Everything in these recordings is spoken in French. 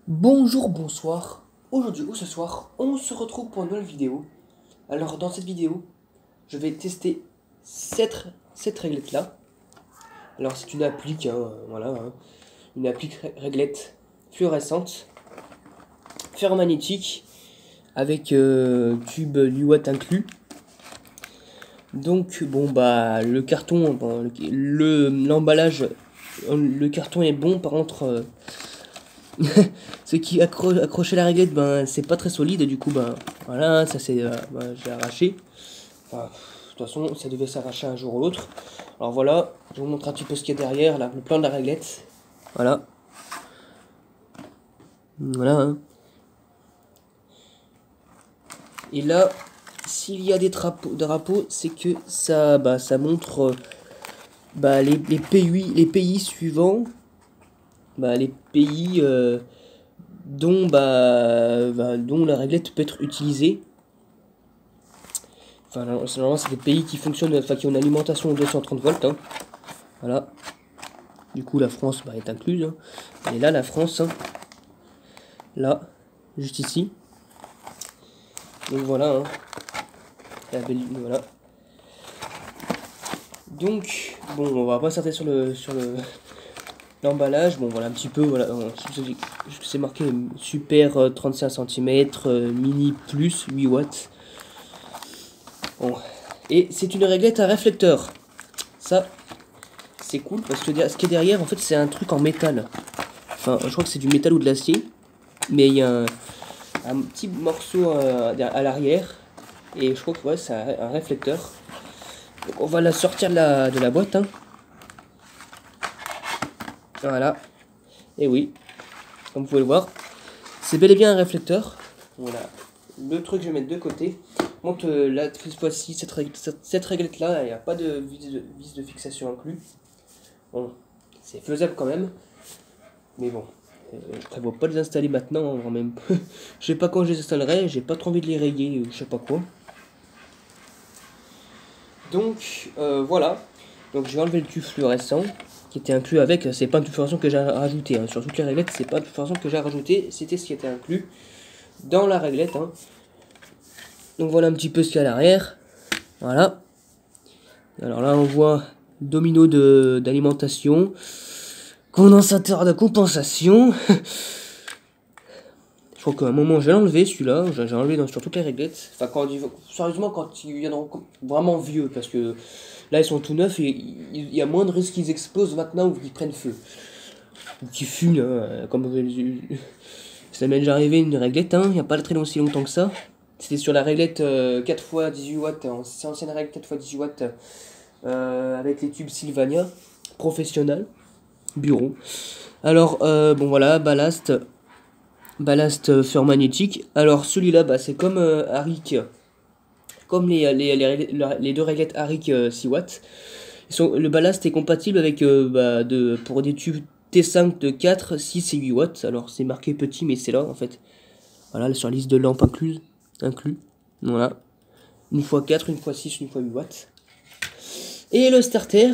Bonjour, bonsoir. Aujourd'hui ou ce soir, on se retrouve pour une nouvelle vidéo. Alors dans cette vidéo, je vais tester cette réglette là. Alors c'est une applique, voilà, une applique réglette fluorescente, ferromagnétique, avec tube l'UWatt inclus. Donc bon bah le carton, bon, l'emballage, le carton est bon, par contre ce qui accrochait la réglette, ben c'est pas très solide, du coup ben voilà, ça c'est ben, j'ai arraché. Enfin, de toute façon ça devait s'arracher un jour ou l'autre. Alors voilà, je vous montre un petit peu ce qu'il y a derrière, là, le plan de la réglette. Voilà. Voilà. Hein. Et là, s'il y a des drapeaux, c'est que ça, bah, ça montre bah, les pays suivants, bah, les pays dont la réglette peut être utilisée. Enfin, normalement, c'est des pays qui fonctionnent, enfin, qui ont une alimentation 230 volts. Hein. Voilà. Du coup, la France bah, est incluse. Hein. Et là, la France, hein. Là, juste ici. Donc voilà. Hein. Voilà. Donc, bon, on va pas s'arrêter sur l'emballage. Bon, voilà, un petit peu. Voilà, c'est marqué Super 35 cm, Mini Plus 8 watts. Bon. Et c'est une réglette à réflecteur. Ça, c'est cool parce que ce qui est derrière, en fait, c'est un truc en métal. Enfin, je crois que c'est du métal ou de l'acier. Mais il y a un petit morceau à l'arrière. Et je crois que ouais, c'est un réflecteur. Donc on va la sortir de la boîte. Hein. Voilà. Et oui, comme vous pouvez le voir, c'est bel et bien un réflecteur. Voilà. Le truc, je vais mettre de côté. Montre là, cette fois-ci, cette réglette-là, il n'y a pas de vis de fixation inclus. Bon, c'est faisable quand même. Mais bon, je prévois pas de les installer maintenant. Hein, même. Je sais pas quand je les installerai. J'ai pas trop envie de les rayer ou je sais pas quoi. Donc, voilà. Donc, je vais enlever le tube fluorescent qui était inclus avec. C'est pas un tube fluorescent que j'ai rajouté. Hein. Sur toutes les réglettes, c'est pas un tube fluorescent que j'ai rajouté. C'était ce qui était inclus dans la réglette. Hein. Donc, voilà un petit peu ce qu'il y a à l'arrière. Voilà. Alors là, on voit domino d'alimentation. Condensateur de compensation. Je crois qu'à un moment, j'ai enlevé celui-là. J'ai enlevé sur toutes les réglettes. Enfin, sérieusement, quand ils viendront vraiment vieux. Parce que là, ils sont tout neufs et il y a moins de risques qu'ils explosent maintenant ou qu'ils prennent feu. Ou qu'ils fument. Hein, comme ça m'est déjà arrivé une réglette. Hein, il n'y a pas très si longtemps que ça. C'était sur la réglette 4x 18 watts. C'est ancienne règle 4x 18 watts. Avec les tubes Sylvania. Professionnel. Bureau. Alors, bon voilà, ballast ferromagnétique. Alors celui-là, bah, c'est comme Aric, comme les deux réglettes Aric 6 watts. Le ballast est compatible avec pour des tubes T5 de 4, 6 et 8 watts. Alors c'est marqué petit, mais c'est là en fait. Voilà, sur la liste de lampes inclus. Voilà. Une fois 4, une fois 6, une fois 8 watts. Et le starter,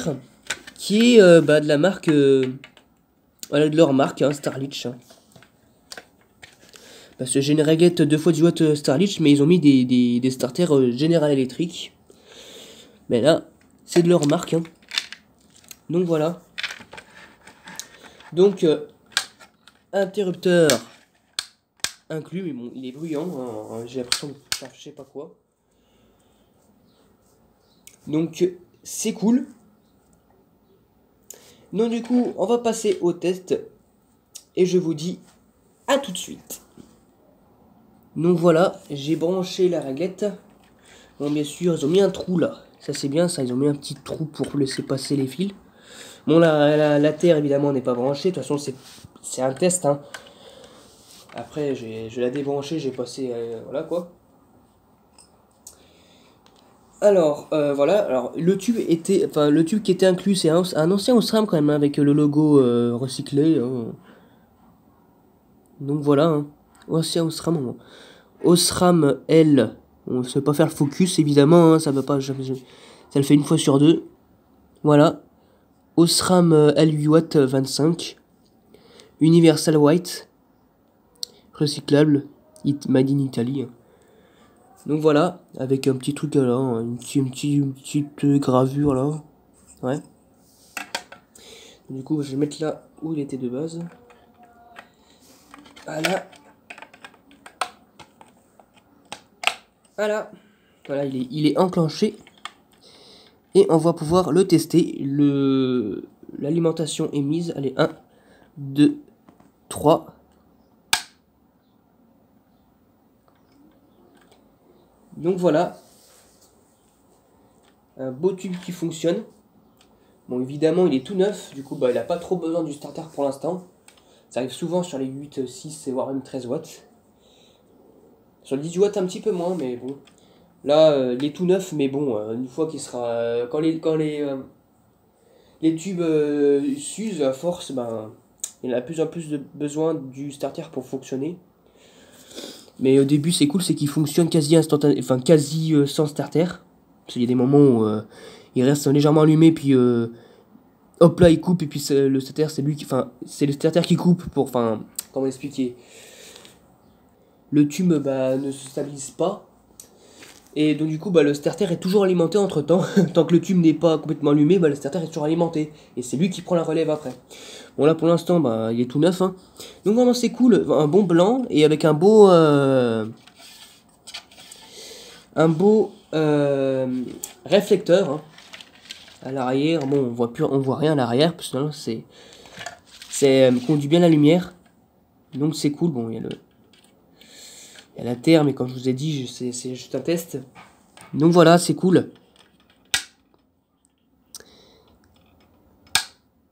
qui est de la marque, voilà, de leur marque, hein, Starlich. Hein. Parce que j'ai une réglette 2x10 watts Starlich, mais ils ont mis des starters General Electric. Mais là, c'est de leur marque. Hein. Donc voilà. Donc, interrupteur inclus, mais bon, il est bruyant. Hein, j'ai l'impression de faire je sais pas quoi. Donc, c'est cool. Donc du coup, on va passer au test. Et je vous dis à tout de suite. Donc voilà, j'ai branché la réglette. Bon, bien sûr, ils ont mis un trou là. Ça, c'est bien, ça. Ils ont mis un petit trou pour laisser passer les fils. Bon, la terre, évidemment, n'est pas branchée. De toute façon, c'est un test. Hein. Après, je l'ai débranché. J'ai passé... voilà, quoi. Alors, voilà. Alors, le tube qui était inclus, c'est un ancien Osram, quand même, hein, avec le logo recyclé. Hein. Donc, voilà. Hein. Ancien Osram, hein. Osram L. On ne sait pas faire le focus, évidemment, hein, ça va pas, ça le fait une fois sur deux. Voilà. Osram L8 Watt 25. Universal White. recyclable, made in Italy. Donc voilà, avec un petit truc là, une petite gravure là. Ouais. Du coup, je vais mettre là où il était de base. Voilà. Voilà. Voilà, il est enclenché. Et on va pouvoir le tester. L'alimentation est mise. Allez, 1, 2, 3. Donc voilà. Un beau tube qui fonctionne. Bon, évidemment, il est tout neuf. Du coup, bah, il n'a pas trop besoin du starter pour l'instant. Ça arrive souvent sur les 8, 6, voire même 13 watts. Sur le 18 watts, un petit peu moins, mais bon. Là, il est tout neuf, mais bon, une fois qu'il sera... quand les tubes s'usent à force, ben, il a de plus en plus de besoin du starter pour fonctionner. Mais au début, c'est cool, c'est qu'il fonctionne quasi instantané, enfin quasi sans starter. Parce qu'il y a des moments où il reste légèrement allumé, puis hop là, il coupe, et puis le starter, c'est lui qui... Enfin, c'est le starter qui coupe pour... Enfin, comment expliquer? Le tube bah, ne se stabilise pas. Et donc du coup, bah, le starter est toujours alimenté entre temps. Tant que le tube n'est pas complètement allumé, bah, le starter est toujours alimenté. Et c'est lui qui prend la relève après. Bon là pour l'instant, bah, il est tout neuf. Hein. Donc vraiment c'est cool. Un bon blanc et avec un beau... réflecteur. Hein. À l'arrière, bon on voit rien à l'arrière. Parce que c'est conduit bien la lumière. Donc c'est cool. Bon, il y a la terre, mais comme je vous ai dit, c'est juste un test. Donc voilà, c'est cool.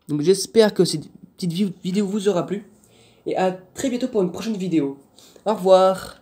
Donc j'espère que cette petite vidéo vous aura plu. Et à très bientôt pour une prochaine vidéo. Au revoir.